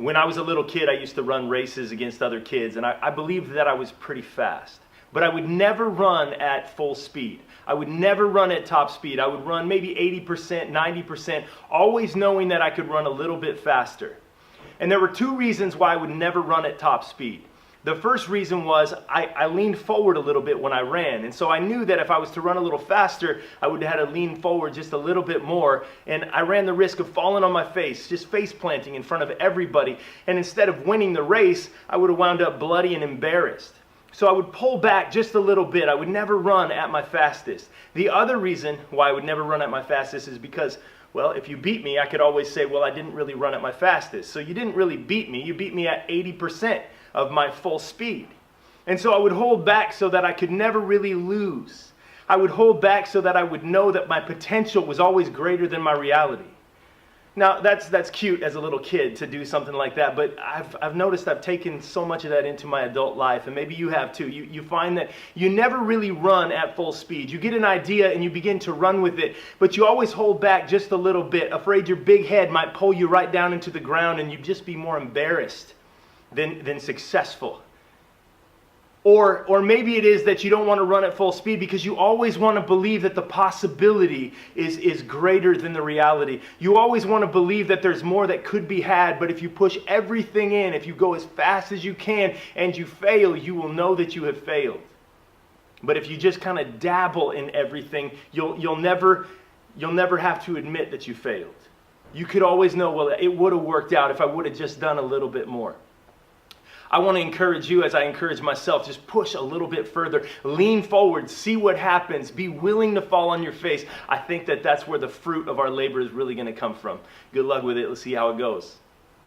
When I was a little kid, I used to run races against other kids, and I believed that I was pretty fast. But I would never run at full speed. I would never run at top speed. I would run maybe 80%, 90%, always knowing that I could run a little bit faster. And there were two reasons why I would never run at top speed. The first reason was I leaned forward a little bit when I ran. And so I knew that if I was to run a little faster, I would have had to lean forward just a little bit more. And I ran the risk of falling on my face, just face planting in front of everybody. And instead of winning the race, I would have wound up bloody and embarrassed. So I would pull back just a little bit. I would never run at my fastest. The other reason why I would never run at my fastest is because, well, if you beat me, I could always say, well, I didn't really run at my fastest. So you didn't really beat me. You beat me at 80% of my full speed. And so I would hold back so that I could never really lose. I would hold back so that I would know that my potential was always greater than my reality. Now, that's cute as a little kid to do something like that, but I've noticed I've taken so much of that into my adult life, and maybe you have too. You find that you never really run at full speed. You get an idea and you begin to run with it, but you always hold back just a little bit, afraid your big head might pull you right down into the ground and you'd just be more embarrassed than successful. Or maybe it is that you don't want to run at full speed because you always want to believe that the possibility is greater than the reality. You always want to believe that there's more that could be had, but if you push everything in, if you go as fast as you can and you fail, you will know that you have failed. But if you just kind of dabble in everything, you'll never have to admit that you failed. You could always know, well, it would have worked out if I would have just done a little bit more. I want to encourage you, as I encourage myself, just push a little bit further. Lean forward, see what happens, be willing to fall on your face. I think that that's where the fruit of our labor is really going to come from. Good luck with it. Let's see how it goes.